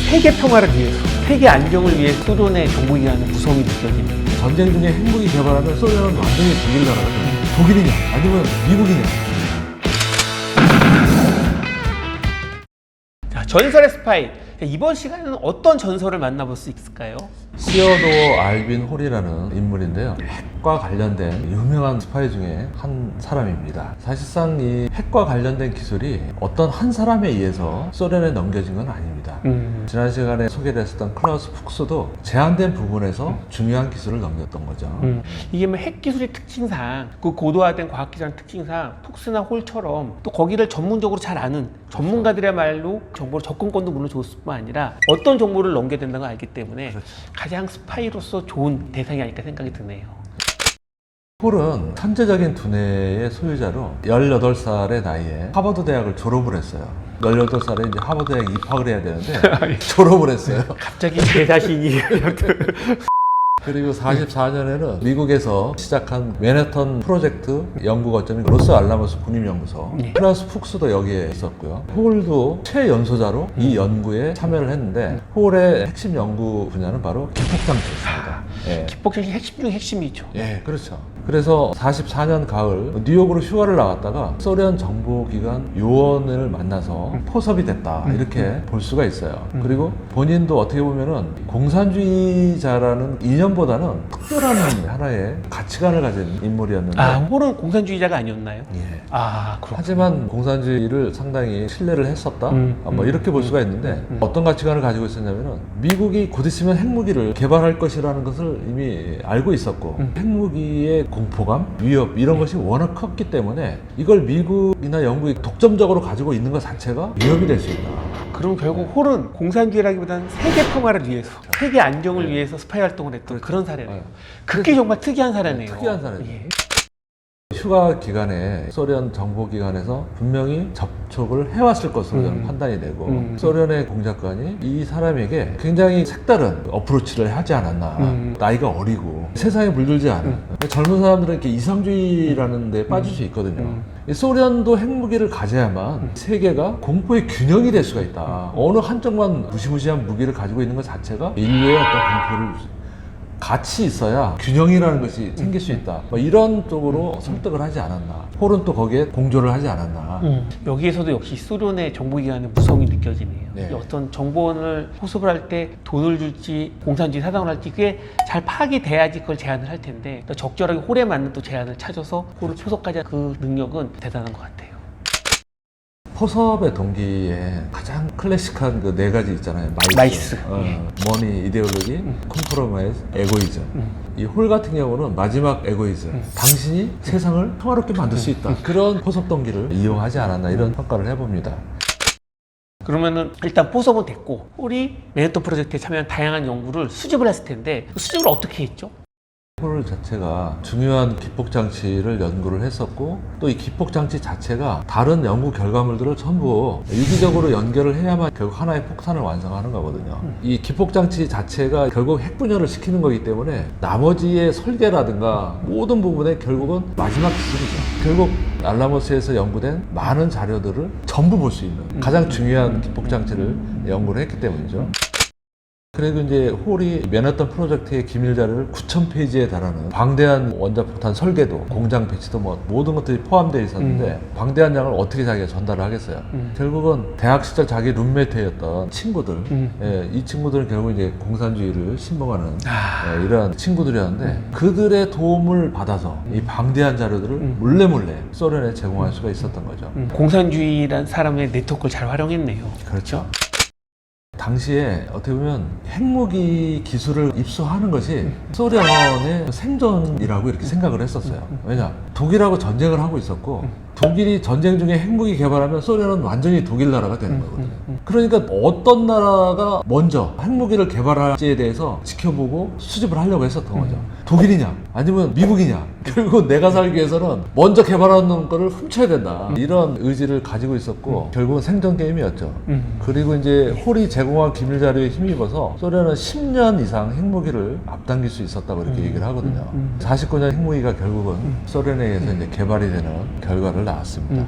세계 평화를 위해서, 세계 안정을 위해 소련의 정보기관의 무서움이 느껴집니다. 전쟁 중에 핵무기 개발하면 소련은 완전히 독일 나라가 됩니다. 독일이냐 아니면 미국이냐. 자, 전설의 스파이. 이번 시간에는 어떤 전설을 만나볼 수 있을까요? 시어도 알빈 홀이라는 인물인데요. 핵과 관련된 유명한 스파이 중에 한 사람입니다. 사실상 이 핵과 관련된 기술이 어떤 한 사람에 의해서 소련에 넘겨진 건 아닙니다. 지난 시간에 소개됐었던 클라우스 푹스도 제한된 부분에서 중요한 기술을 넘겼던 거죠. 이게 뭐 핵 기술의 특징상, 그 고도화된 과학기술 특징상 푹스나 홀처럼 또 거기를 전문적으로 잘 아는 전문가들이야말로 정보를 접근권도 물론 좋을 뿐만 아니라 어떤 정보를 넘겨야 된다는 걸 알기 때문에 가장 스파이로서 좋은 대상이 아닐까 생각이 드네요. 홀은 천재적인 두뇌의 소유자로 18살의 나이에 하버드 대학을 졸업을 했어요. 18살에 이제 하버드 대학 입학을 해야 되는데 졸업을 했어요. 갑자기 제 자신이 그리고 44년에는 미국에서 시작한 맨해튼 프로젝트 연구 거점인 로스 알라모스 군임연구소, 네. 클라우스 푹스도 여기에 있었고요. 홀도 최연소자로 이 연구에 참여를 했는데 홀의 핵심 연구 분야는 바로 기폭장치였습니다. 예. 기폭장치 핵심 중 핵심이죠. 예, 그렇죠. 그래서 44년 가을 뉴욕으로 휴가를 나갔다가 소련 정보기관 요원을 만나서 포섭이 됐다 이렇게 볼 수가 있어요. 그리고 본인도 어떻게 보면은 공산주의자라는 이념보다는 특별한 하나의 가치관을 가진 인물이었는데 홀은 공산주의자가 아니었나요? 예. 그렇군요. 하지만 공산주의를 상당히 신뢰를 했었다 뭐 이렇게 볼 수가 있는데 어떤 가치관을 가지고 있었냐면은 미국이 곧 있으면 핵무기를 개발할 것이라는 것을 이미 알고 있었고 핵무기의 공포감, 위협 이런 것이 워낙 컸기 때문에 이걸 미국이나 영국이 독점적으로 가지고 있는 것 자체가 위협이 될 수 있다. 그럼 결국 홀은 공산주의라기보다는 세계 평화를 위해서, 세계 안정을 위해서 스파이 활동을 했던 그런 사례네요. 그게 정말 특이한 사례네요. 특이한 사례죠. 예. 휴가 기간에 소련 정보기관에서 분명히 접촉을 해왔을 것으로 저는 판단이 되고 소련의 공작관이 이 사람에게 굉장히 색다른 어프로치를 하지 않았나. 나이가 어리고 세상에 물들지 않은 젊은 사람들은 이렇게 이상주의라는 데 빠질 수 있거든요. 소련도 핵무기를 가져야만 세계가 공포의 균형이 될 수가 있다. 어느 한쪽만 무시무시한 무기를 가지고 있는 것 자체가 인류의 어떤 공포를 같이 있어야 균형이라는 것이 생길 수 있다. 뭐 이런 쪽으로 설득을 하지 않았나. 홀은 또 거기에 공조를 하지 않았나. 여기에서도 역시 소련의 정보기관의 무서움이 느껴지네요. 네. 어떤 정보원을 호습을 할 때 돈을 줄지 공산주의 사당을 할지 그게 잘 파악이 돼야지 그걸 제안을 할 텐데 또 적절하게 홀에 맞는 또 제안을 찾아서 홀을 포섭까지 그 능력은 대단한 것 같아요. 포섭의 동기에 가장 클래식한 그 네 가지 있잖아요. 마이스. 머니, 이데올로기, 컴프로마이즈, 에고이즘. 이 홀 같은 경우는 마지막 에고이즘. 당신이 세상을 평화롭게 만들 수 있다. 그런 포섭 동기를 이용하지 않았나 이런 평가를 해봅니다. 그러면은 일단 포섭은 됐고 홀이 맨해튼 프로젝트에 참여한 다양한 연구를 수집을 했을 텐데 그 수집을 어떻게 했죠? 홀 자체가 중요한 기폭장치를 연구를 했었고 또 이 기폭장치 자체가 다른 연구 결과물들을 전부 유기적으로 연결을 해야만 결국 하나의 폭탄을 완성하는 거거든요. 이 기폭장치 자체가 결국 핵분열을 시키는 거기 때문에 나머지의 설계라든가 모든 부분에 결국은 마지막 기술이죠. 결국 알라모스에서 연구된 많은 자료들을 전부 볼 수 있는 가장 중요한 기폭장치를 연구를 했기 때문이죠. 그리고 이제 홀이 맨해튼 프로젝트의 기밀 자료를 9,000페이지에 달하는 방대한 원자폭탄 설계도, 공장 배치도 뭐 모든 것들이 포함되어 있었는데 방대한 양을 어떻게 자기가 전달을 하겠어요. 결국은 대학 시절 자기 룸메이트였던 친구들, 예, 이 친구들은 결국 이제 공산주의를 신봉하는 예, 이런 친구들이었는데 그들의 도움을 받아서 이 방대한 자료들을 몰래 소련에 제공할 수가 있었던 거죠. 공산주의란 사람의 네트워크를 잘 활용했네요. 그렇죠. 당시에 어떻게 보면 핵무기 기술을 입수하는 것이 소련의 생존이라고 이렇게 생각을 했었어요. 왜냐? 독일하고 전쟁을 하고 있었고 독일이 전쟁 중에 핵무기 개발하면 소련은 완전히 독일 나라가 되는 거거든요. 그러니까 어떤 나라가 먼저 핵무기를 개발할지에 대해서 지켜보고 수집을 하려고 했었던 거죠. 독일이냐 아니면 미국이냐. 결국 내가 살기 위해서는 먼저 개발하는 거를 훔쳐야 된다. 이런 의지를 가지고 있었고 결국은 생존 게임이었죠. 그리고 이제 홀이 제공한 기밀 자료에 힘입어서 소련은 10년 이상 핵무기를 앞당길 수 있었다고 이렇게 얘기를 하거든요. 49년 핵무기가 결국은 소련에 의해서 이제 개발이 되는 결과를 낳았습니다.